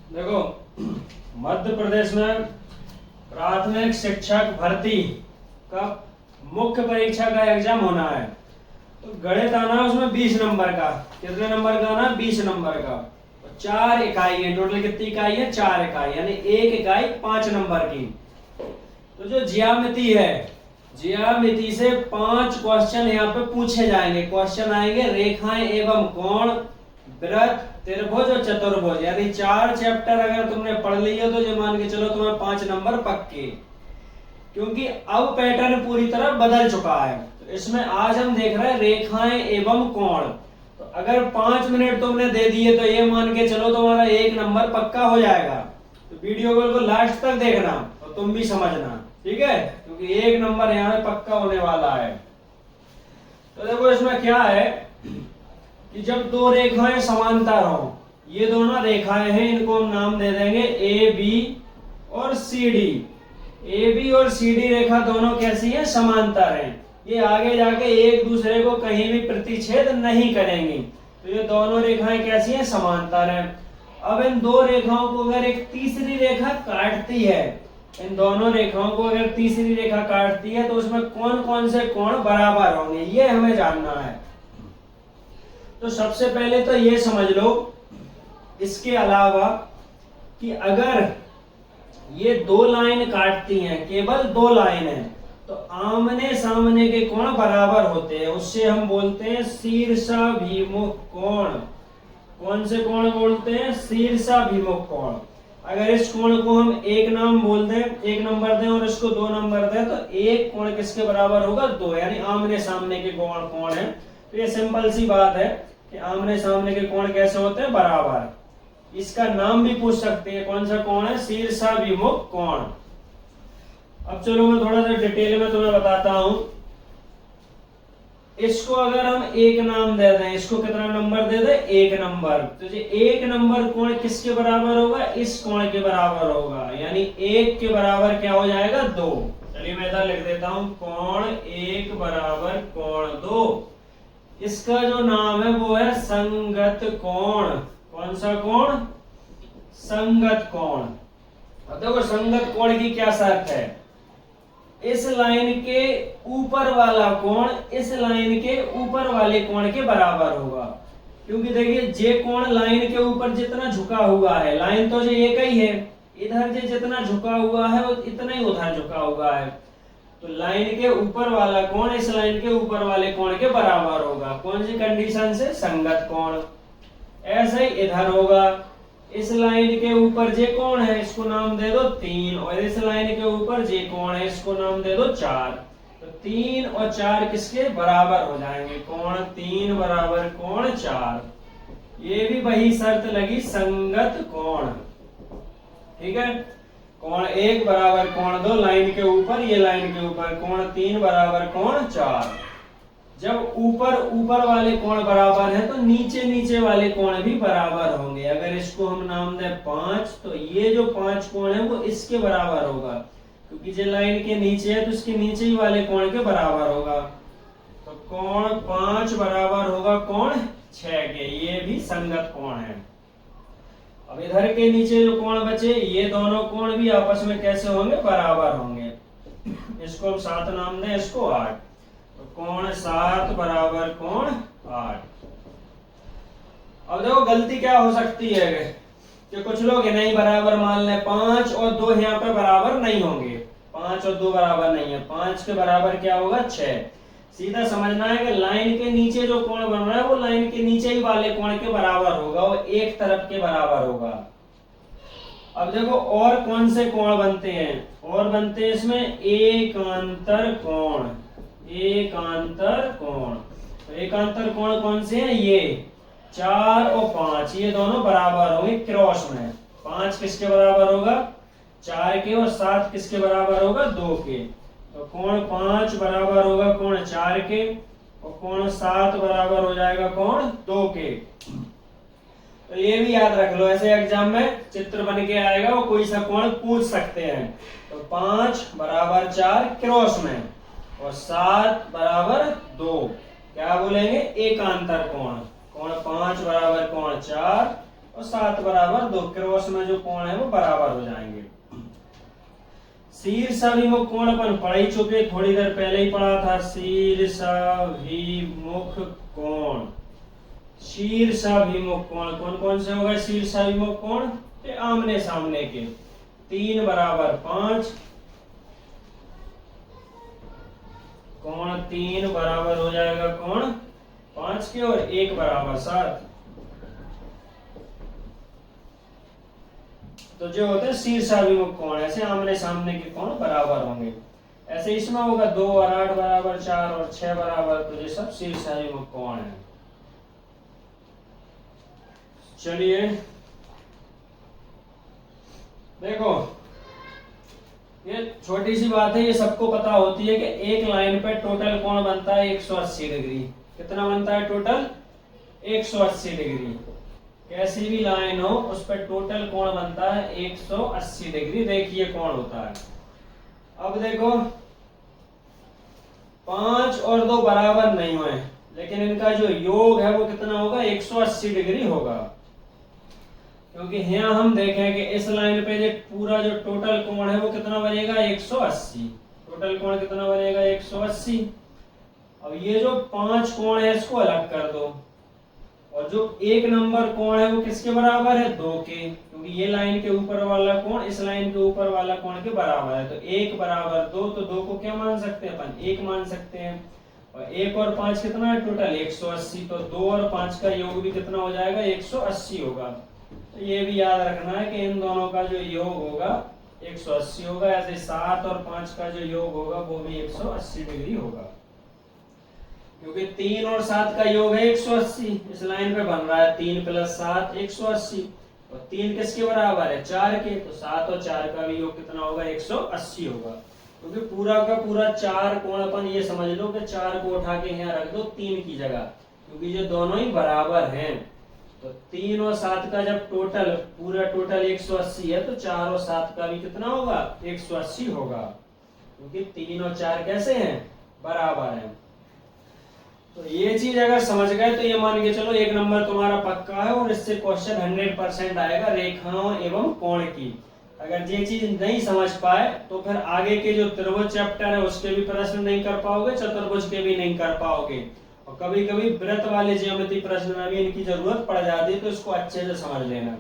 देखो, मध्य प्रदेश में प्राथमिक शिक्षक भर्ती का मुख्य परीक्षा का एग्जाम होना है। तो गणित आना है उसमें 20 नंबर का। कितने नंबर का आना? 20 नंबर का। तो 4 इकाई है। टोटल कितनी इकाई है? 4 इकाई, यानी एक इकाई 5 नंबर की। तो जो ज्यामिति है, ज्यामिति से 5 क्वेश्चन यहाँ पे पूछे जाएंगे। क्वेश्चन आएंगे रेखाएं एवं कोण, वृत्त, त्रिभुज और चतुर्भुज, यानी 4 चैप्टर अगर तुमने पढ़ लिए तो ये मान के चलो तुम्हें 5 नंबर पक्के। क्योंकि अब पैटर्न पूरी तरह बदल चुका है। तो इसमें आज हम देख रहे हैं रेखाएं एवं कोण। तो अगर 5 मिनट तुमने दे दिए तो ये मान के चलो तुम्हारा 1 नंबर पक्का हो जाएगा। तो वीडियो को लास्ट तक देखना और तुम भी समझना, ठीक है? क्योंकि 1 नंबर यहाँ पे पक्का होने वाला है। तो देखो इसमें क्या है कि जब 2 रेखाएं समांतर हो, ये दोनों रेखाएं हैं, इनको हम नाम दे देंगे ए बी और सी डी। ए बी और सी डी रेखा दोनों कैसी है? समांतर हैं। ये आगे जाके एक दूसरे को कहीं भी प्रतिच्छेद नहीं करेंगी। तो ये दोनों रेखाएं कैसी हैं? समांतर हैं। अब इन 2 रेखाओं को अगर एक तीसरी रेखा काटती है, इन दोनों रेखाओं को अगर तीसरी रेखा काटती है तो उसमें कौन कौन से कोण बराबर होंगे, ये हमें जानना है। तो सबसे पहले तो ये समझ लो, इसके अलावा कि अगर ये 2 लाइन काटती हैं, केवल 2 लाइन है, तो आमने सामने के कोण बराबर होते हैं। उससे हम बोलते हैं शीर्षाभिमुख कोण। कौन से कोण बोलते हैं? शीर्षाभिमुख कोण। अगर इस कोण को हम 1 नाम बोल दें, 1 नंबर दें और इसको 2 नंबर दें, तो एक कोण किसके बराबर होगा? 2, यानी आमने सामने के कोण है। तो ये सिंपल सी बात है कि आमने सामने के कोण कैसे होते हैं? बराबर। इसका नाम भी पूछ सकते हैं, कौन सा कोण है? शीर्षाभिमुख कोण। अब चलो मैं थोड़ा सा डिटेल में तुम्हें बताता हूं। इसको अगर हम 1 नाम दे दें, इसको कितना नंबर दे दें? 1 नंबर। तो ये 1 नंबर कोण किसके बराबर होगा? इस कोण के बराबर होगा, यानी 1 के बराबर क्या हो जाएगा? 2। चलिए मैं इधर लिख देता हूं, कोण 1 बराबर कोण 2। इसका जो नाम है वो है संगत कोण। कौन सा कोण? संगत कोण। अब देखो संगत कोण की क्या शर्त है? इस लाइन के ऊपर वाला कोण इस लाइन के ऊपर वाले कोण के बराबर होगा। क्योंकि देखिए जे कोण लाइन के ऊपर जितना झुका हुआ है, लाइन तो जो एक ही है, इधर जे जितना झुका हुआ है वो इतना ही उधर झुका हुआ है। तो लाइन के ऊपर वाला कोण इस लाइन के ऊपर वाले कोण के बराबर होगा। कौन सी कंडीशन से? संगत कोण। ऐसे ही इधर होगा, इस लाइन के ऊपर जे कोण है इसको नाम दे दो 3, और इस लाइन के ऊपर जे कोण है इसको नाम दे दो 4। तो 3 और 4 किसके बराबर हो जाएंगे? कोण 3 बराबर कोण 4। ये भी वही शर्त लगी, संगत कोण। ठीक है? कोण 1 बराबर कोण 2 लाइन के ऊपर, ये लाइन के ऊपर, कोण 3 बराबर कोण 4। जब ऊपर वाले कोण बराबर हैं तो नीचे वाले कोण भी बराबर होंगे। अगर इसको हम नाम दें 5, तो ये जो 5 कोण है वो इसके बराबर होगा, क्योंकि जो लाइन के नीचे है तो इसके नीचे ही वाले कोण के बराबर होगा। तो कोण 5 बराबर होगा कोण 6 के। ये भी संगत कोण है। अब इधर के नीचे जो कोण बचे, ये दोनों कोण भी आपस में कैसे होंगे? बराबर होंगे। इसको हम 7 नाम दें, इसको 8। तो कोण 7 बराबर कोण 8। अब देखो गलती क्या हो सकती है कि कुछ लोग नहीं बराबर मान लें, 5 और 2 यहाँ पे बराबर नहीं होंगे। 5 और 2 बराबर नहीं है। 5 के बराबर क्या होगा? 6। सीधा समझना है कि लाइन के नीचे जो कोण बन रहा है वो लाइन के नीचे ही वाले कोण के बराबर होगा, वो एक तरफ के बराबर होगा। अब देखो और कौन से कोण बनते हैं? और बनते हैं इसमें एकांतर कोण। एकांतर कोण। तो एकांतर कोण कौन से हैं? ये 4 और 5, ये दोनों बराबर होंगे क्रॉस में। 5 किसके बराबर होगा? 4 के, और 7 किसके बराबर होगा? 2 के। तो कोण 5 बराबर होगा कोण 4 के, और कोण 7 बराबर हो जाएगा कोण 2 के। तो ये भी याद रख लो, ऐसे एग्जाम में चित्र बन के आएगा, वो कोई सा कोण पूछ सकते हैं। तो 5 बराबर 4 क्रॉस में, और 7 बराबर 2, क्या बोलेंगे? एकांतर कोण। कोण 5 बराबर कोण 4, और 7 बराबर 2, क्रॉस में जो कोण है वो बराबर हो जाएंगे। शीर्षाभिमुख कोण अपन पढ़ ही चुके, थोड़ी देर पहले ही पढ़ा था। शीर्षाभिमुख कोण, शीर्षाभिमुख कोण कौन कौन से हो गए शीर्षाभिमुख कोण? ये आमने सामने के। 3 बराबर 5, कोण 3 बराबर हो जाएगा कोण 5 के, और 1 बराबर 7। तो जो होते हैं शीर्षाभिमुख कोण, ऐसे आमने सामने के कोण बराबर होंगे। ऐसे इसमें होगा 2 और 8 बराबर 4 और 6 बराबर, तो ये सब शीर्षाभिमुख कोण है। चलिए देखो, ये छोटी सी बात है, ये सबको पता होती है कि एक लाइन पे टोटल कोण बनता है 180 डिग्री। कितना बनता है टोटल? 180 डिग्री। कैसी भी लाइन हो उस पर टोटल कोण बनता है 180 डिग्री। देखिए कोण होता है, अब देखो 5 और 2 बराबर नहीं हुए, लेकिन इनका जो योग है वो कितना होगा? 180 डिग्री होगा। क्योंकि यहाँ हम देखें कि इस लाइन पे जो पूरा जो टोटल कोण है वो कितना बनेगा? 180। टोटल कोण कितना बनेगा? 180। अब ये जो 5 कोण है इसको अलग कर दो, और जो 1 नंबर कोण है वो किसके बराबर है? 2 के, क्योंकि ये लाइन के ऊपर वाला कोण इस लाइन के ऊपर वाला कोण के बराबर है। तो 1 बराबर 2, तो 2 को क्या मान सकते हैं अपन? 1 मान सकते हैं। और 1 और 5 कितना है टोटल? 180। तो 2 और 5 का योग भी कितना हो जाएगा? 180 होगा। तो ये भी याद रखना है कि इन दोनों का जो योग होगा 180 होगा। ऐसे 7 और 5 का जो योग होगा वो भी 180 डिग्री होगा, क्योंकि 3 और 7 का योग है 180। इस लाइन पे बन रहा है 3 + 7 180, और 3 किसके बराबर है? 4 के। तो 7 और 4 का भी योग कितना होगा? 180 होगा। क्योंकि पूरा का पूरा 4 कोण अपन ये समझ लो कि 4 को उठा के यहाँ रख दो 3 की जगह, क्योंकि ये दोनों ही बराबर हैं। तो 3 और 7 का जब टोटल पूरा टोटल 180 है, तो 4 और 7 का भी कितना होगा? 180 होगा, क्योंकि 3 और 4 कैसे हैं? बराबर हैं। तो ये चीज अगर समझ गए तो ये मान के चलो 1 नंबर तुम्हारा पक्का है, और इससे क्वेश्चन 100% आएगा रेखाओं एवं कोण की। अगर ये चीज नहीं समझ पाए तो फिर आगे के जो त्रिभुज चैप्टर है उसके भी प्रश्न नहीं कर पाओगे, चतुर्भुज के भी नहीं कर पाओगे, और कभी कभी वृत्त वाले ज्यामिति प्रश्न में भी इनकी जरूरत पड़ जाती है। तो इसको अच्छे से समझ लेना।